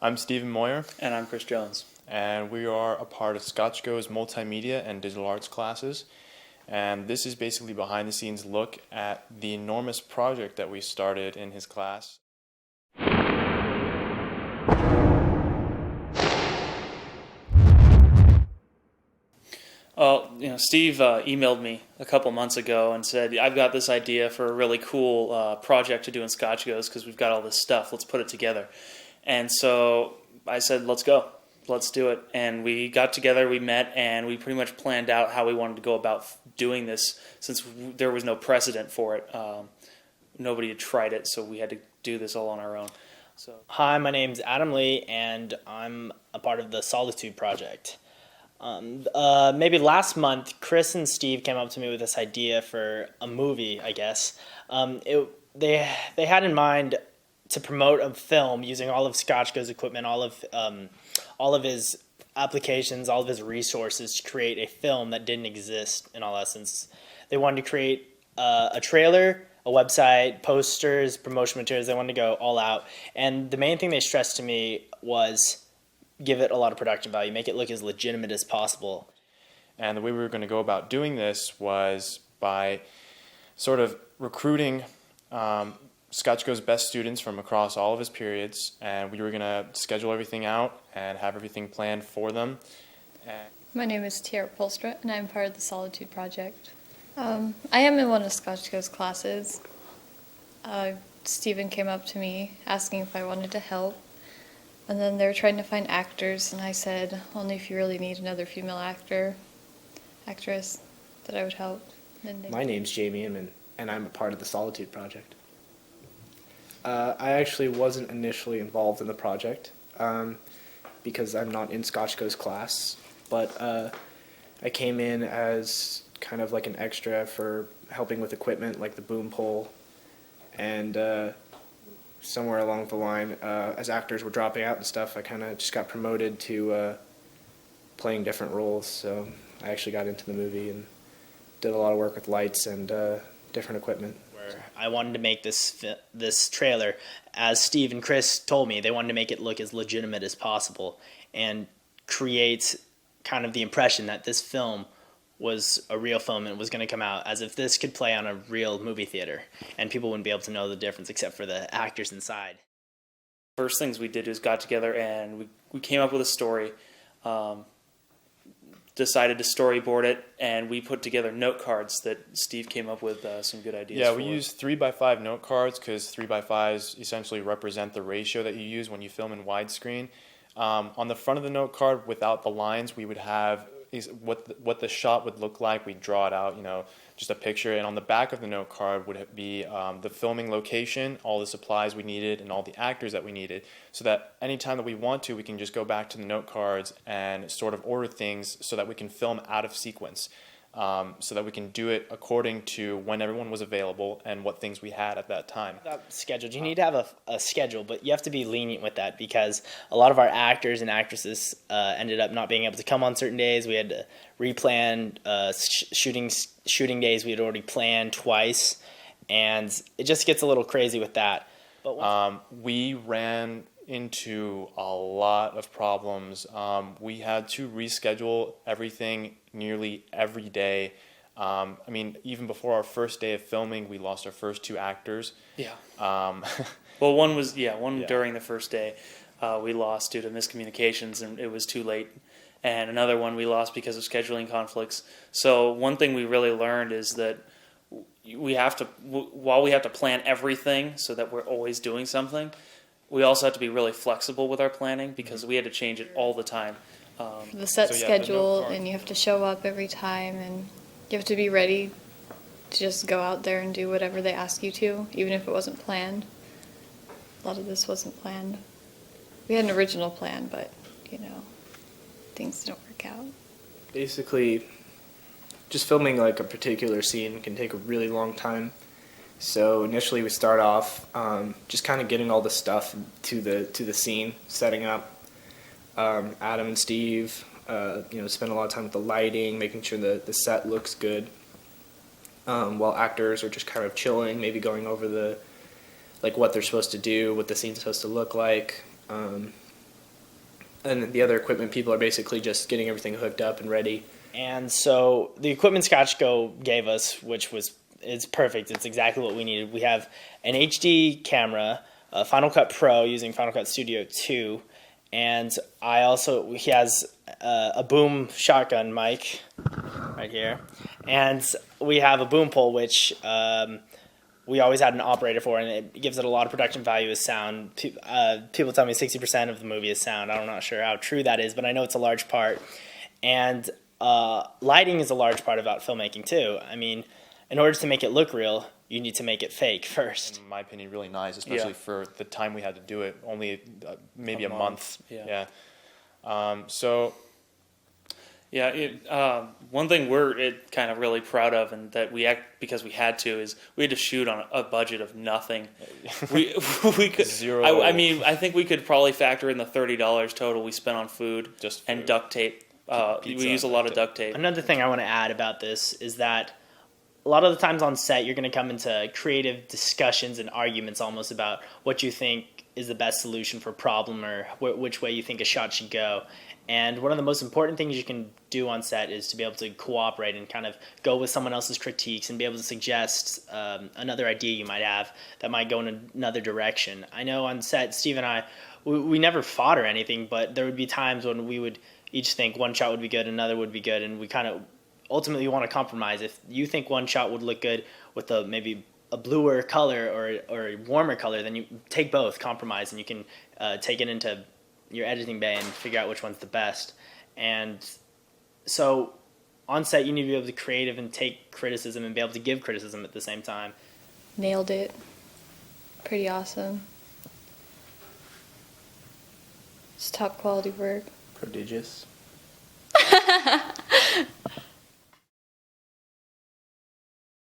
I'm Stephen Moyer, And I'm Chris Jones. and we are a part of ScotchGo's multimedia and digital arts classes. And this is basically behind the scenes look at the enormous project that we started in his class. Steve emailed me a couple months ago and said, I've got this idea for a really cool project to do in ScotchGo's because we've got all this stuff. Let's put it together. And so I said, let's go. Let's do it. And we got together, we met, and we pretty much planned out how we wanted to go about doing this since there was no precedent for it. Nobody had tried it, so we had to do this all on our own. Hi, my name's Adam Lee, and I'm a part of the Solitude project. Maybe last month, Chris and Steve came up to me with this idea for a movie, I guess. They had in mind to promote a film using all of ScotchGo's equipment, all of his applications, all of his resources to create a film that didn't exist in all essence. They wanted to create a trailer, a website, posters, promotion materials. They wanted to go all out. And the main thing they stressed to me was give it a lot of production value, make it look as legitimate as possible. And the way we were going to go about doing this was by sort of recruiting ScotchGo's best students from across all of his periods, and we were going to schedule everything out and have everything planned for them. My name is Tiara Polstra, and I'm part of the Solitude project. I am in one of ScotchGo's classes. Stephen came up to me asking if I wanted to help. And then they were trying to find actors, and I said, only if you really need another female actress, that I would help. My name's Jamie Inman, and I'm a part of the Solitude project. I actually wasn't initially involved in the project because I'm not in ScotchGo's class, but I came in as kind of like an extra for helping with equipment like the boom pole, and somewhere along the line, as actors were dropping out and stuff, I kind of just got promoted to playing different roles. So I actually got into the movie and did a lot of work with lights and different equipment. Where I wanted to make this trailer, as Steve and Chris told me, they wanted to make it look as legitimate as possible and create kind of the impression that this film was a real film and was going to come out as if this could play on a real movie theater, and people wouldn't be able to know the difference except for the actors inside. First things we did is got together and we came up with a story, decided to storyboard it, and we put together note cards that Steve came up with some good ideas for. Yeah, we used 3x5 note cards because 3x5s essentially represent the ratio that you use when you film in widescreen. On the front of the note card, without the lines, we would have what the shot would look like. We'd draw it out, just a picture. And on the back of the note card would be the filming location, all the supplies we needed, and all the actors that we needed, so that anytime that we want to, we can just go back to the note cards and sort of order things so that we can film out of sequence, so that we can do it according to when everyone was available and what things we had at that time. Scheduled. You need to have a schedule, but you have to be lenient with that because a lot of our actors and actresses ended up not being able to come on certain days. We had to replan shooting days we had already planned twice, and it just gets a little crazy with that. But we ran into a lot of problems. We had to reschedule everything nearly every day. Even before our first day of filming, we lost our first two actors. Yeah. Well, one during the first day we lost due to miscommunications, and it was too late. And another one we lost because of scheduling conflicts. So one thing we really learned is that while we have to plan everything so that we're always doing something, we also have to be really flexible with our planning because we had to change it all the time. For the set schedule, and you have to show up every time, and you have to be ready to just go out there and do whatever they ask you to, even if it wasn't planned. A lot of this wasn't planned. We had an original plan, but, things didn't work out. Basically, just filming like a particular scene can take a really long time. So initially we start off just kind of getting all the stuff to the scene, setting up. Adam and Steve, spend a lot of time with the lighting, making sure the set looks good. While actors are just kind of chilling, maybe going over what they're supposed to do, what the scene's supposed to look like. And the other equipment people are basically just getting everything hooked up and ready. And so the equipment Scotchgo gave us, it's perfect. It's exactly what we needed. We have an HD camera, a Final Cut Pro using Final Cut Studio 2, and he has a boom shotgun mic right here, and we have a boom pole which we always had an operator for, and it gives it a lot of production value as sound. People tell me 60% of the movie is sound. I'm not sure how true that is, but I know it's a large part. And lighting is a large part about filmmaking too. I mean, in order to make it look real, you need to make it fake first. In my opinion, really nice, especially for the time we had to do it. Only maybe a month. Yeah. One thing we're kind of really proud of, and that because we had to, is we had to shoot on a budget of nothing. we could Zero. I mean, I think we could probably factor in the $30 total we spent on food, and duct tape. We use a lot of duct tape. Another thing I want to add about this is that a lot of the times on set, you're going to come into creative discussions and arguments almost about what you think is the best solution for a problem, or which way you think a shot should go. And one of the most important things you can do on set is to be able to cooperate and kind of go with someone else's critiques and be able to suggest another idea you might have that might go in another direction. I know on set, Steve and I, we never fought or anything, but there would be times when we would each think one shot would be good, another would be good, and we kind of ultimately want to compromise. If you think one shot would look good with maybe a bluer color or a warmer color, then you take both, compromise, and you can take it into your editing bay and figure out which one's the best. And so on set, you need to be able to be creative and take criticism and be able to give criticism at the same time. Nailed it. Pretty awesome. It's top quality work. Prodigious.